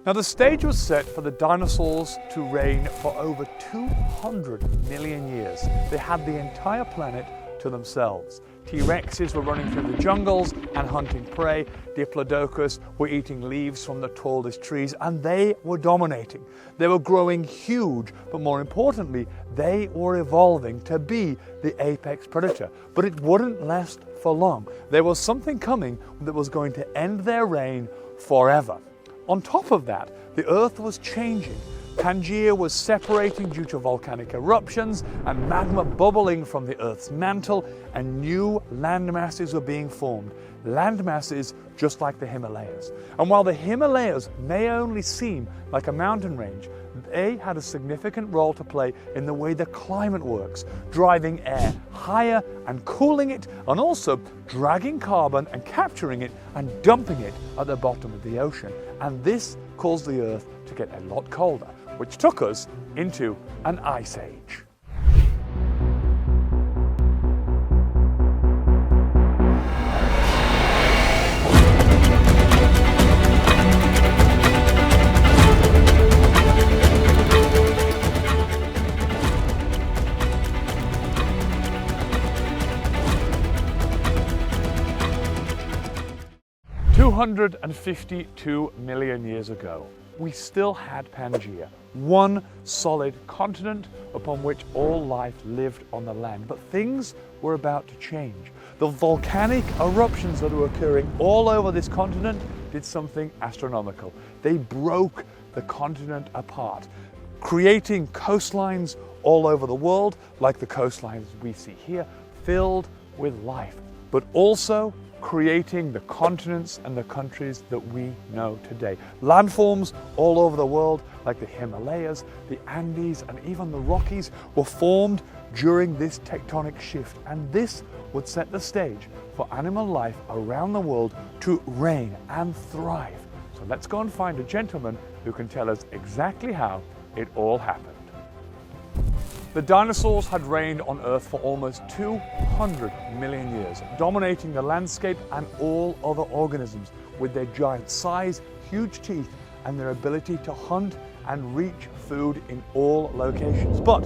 Now the stage was set for the dinosaurs to reign for over 200 million years. They had the entire planet to themselves. T-Rexes were running through the jungles and hunting prey. Diplodocus were eating leaves from the tallest trees, and they were dominating. They were growing huge, but more importantly, they were evolving to be the apex predator. But it wouldn't last for long. There was something coming that was going to end their reign forever. On top of that, the Earth was changing. Pangaea was separating due to volcanic eruptions and magma bubbling from the Earth's mantle, and new land masses were being formed. Land masses just like the Himalayas. And while the Himalayas may only seem like a mountain range, they had a significant role to play in the way the climate works, driving air higher and cooling it, and also dragging carbon and capturing it and dumping it at the bottom of the ocean. And this caused the Earth to get a lot colder, which took us into an ice age. $252 million years ago, we still had Pangaea, one solid continent upon which all life lived on the land. But things were about to change. The volcanic eruptions that were occurring all over this continent did something astronomical. They broke the continent apart, creating coastlines all over the world, like the coastlines we see here, filled with life, but also creating the continents and the countries that we know today. Landforms all over the world, like the Himalayas, the Andes, and even the Rockies, were formed during this tectonic shift, and this would set the stage for animal life around the world to reign and thrive. So let's go and find a gentleman who can tell us exactly how it all happened. The dinosaurs had reigned on Earth for almost 200 million years, dominating the landscape and all other organisms with their giant size, huge teeth, and their ability to hunt and reach food in all locations. But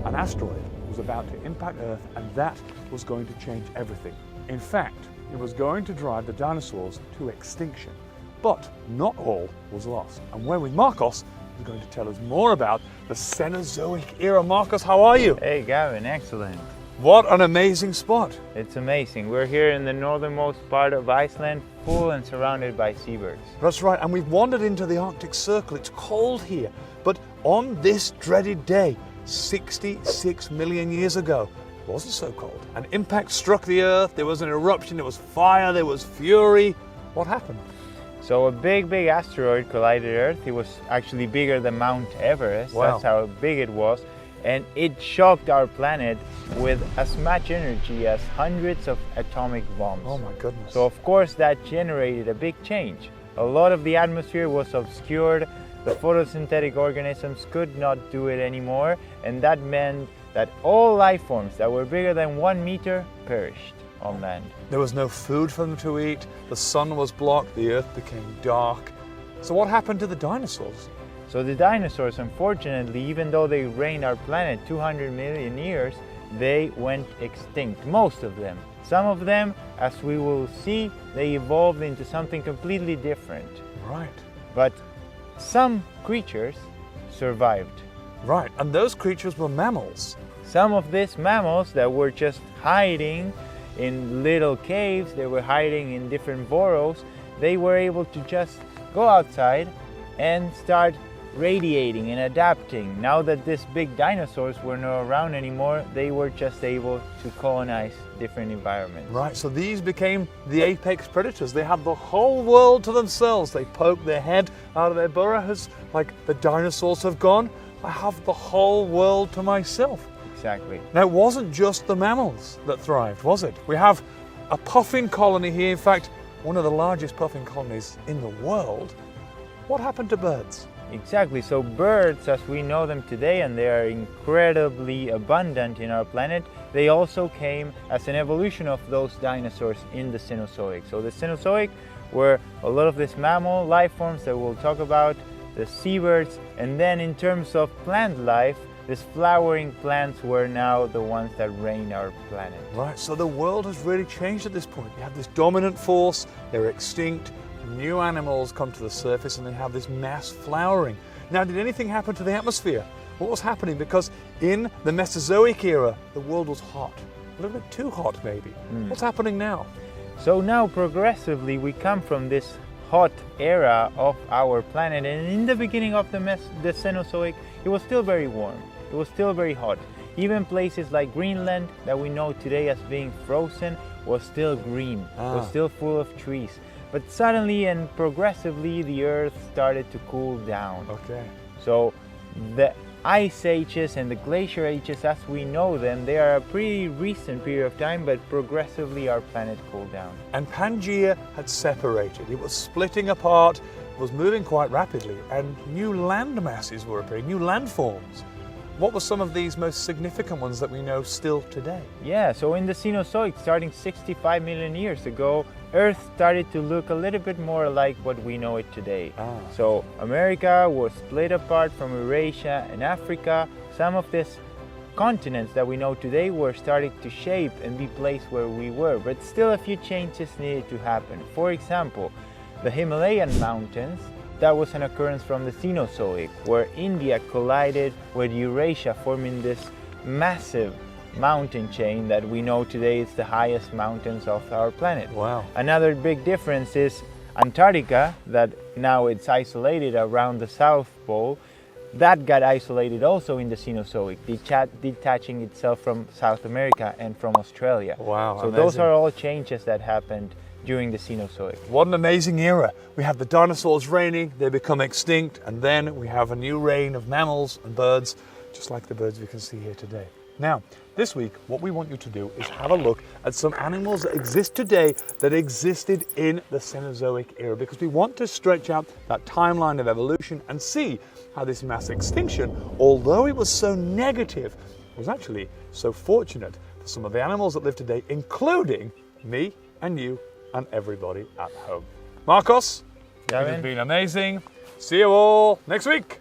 an asteroid was about to impact Earth, and that was going to change everything. In fact, it was going to drive the dinosaurs to extinction. But not all was lost. And we're with Marcos, who's going to tell us more about the Cenozoic Era. Marcos, how are you? Hey Gavin, excellent. What an amazing spot. It's amazing. We're here in the northernmost part of Iceland, full and surrounded by seabirds. That's right, and we've wandered into the Arctic Circle. It's cold here, but on this dreaded day, 66 million years ago, it wasn't so cold. An impact struck the Earth, there was an eruption, there was fire, there was fury. What happened? So a big asteroid collided Earth. It was actually bigger than Mount Everest. Wow. That's how big it was. And it shocked our planet with as much energy as hundreds of atomic bombs. Oh my goodness. So of course that generated a big change. A lot of the atmosphere was obscured. The photosynthetic organisms could not do it anymore. And that meant that all life forms that were bigger than 1 meter perished on land. There was no food for them to eat, the sun was blocked, the Earth became dark. So what happened to the dinosaurs? So the dinosaurs, unfortunately, even though they reigned our planet 200 million years, they went extinct, most of them. Some of them, as we will see, they evolved into something completely different. Right. But some creatures survived. Right, and those creatures were mammals. Some of these mammals that were just hiding in little caves, they were hiding in different burrows, they were able to just go outside and start radiating and adapting. Now that these big dinosaurs were not around anymore, they were just able to colonize different environments. Right, so these became the apex predators. They had the whole world to themselves. They poked their head out of their burrows like the dinosaurs have gone. I have the whole world to myself. Exactly. Now, it wasn't just the mammals that thrived, was it? We have a puffin colony here, in fact, one of the largest puffin colonies in the world. What happened to birds? Exactly. So birds, as we know them today, and they are incredibly abundant in our planet, they also came as an evolution of those dinosaurs in the Cenozoic. So the Cenozoic were a lot of these mammal life forms that we'll talk about the seabirds, and then in terms of plant life, these flowering plants were now the ones that reign our planet. Right, so the world has really changed at this point. You have this dominant force, they're extinct, new animals come to the surface and they have this mass flowering. Now, did anything happen to the atmosphere? What was happening? Because in the Mesozoic era, the world was hot. A little bit too hot, maybe. What's happening now? So now progressively we come from this hot era of our planet, and in the beginning of the Cenozoic, it was still very warm. It was still very hot. Even places like Greenland, that we know today as being frozen, was still green, was still full of trees. But suddenly and progressively, the Earth started to cool down. Okay. So the ice ages and the glacier ages as we know them, they are a pretty recent period of time, but progressively our planet cooled down. And Pangaea had separated. It was splitting apart, it was moving quite rapidly, and new land masses were appearing, new landforms. What were some of these most significant ones that we know still today? Yeah, so in the Cenozoic, starting 65 million years ago, Earth started to look a little bit more like what we know it today. So America was split apart from Eurasia and Africa. Some of these continents that we know today were starting to shape and be placed where we were, but still a few changes needed to happen. For example, the Himalayan mountains, that was an occurrence from the Cenozoic, where India collided with Eurasia, forming this massive mountain chain that we know today is the highest mountains of our planet. Wow. Another big difference is Antarctica, that now it's isolated around the South Pole. That got isolated also in the Cenozoic, detaching itself from South America and from Australia. Wow, so amazing. those are all changes that happened during the Cenozoic. What an amazing era. We have the dinosaurs reigning, they become extinct, and then we have a new reign of mammals and birds, just like the birds we can see here today. Now, this week, what we want you to do is have a look at some animals that exist today that existed in the Cenozoic era, because we want to stretch out that timeline of evolution and see how this mass extinction, although it was so negative, was actually so fortunate for some of the animals that live today, including me and you and everybody at home. Marcos, it has been amazing. See you all next week.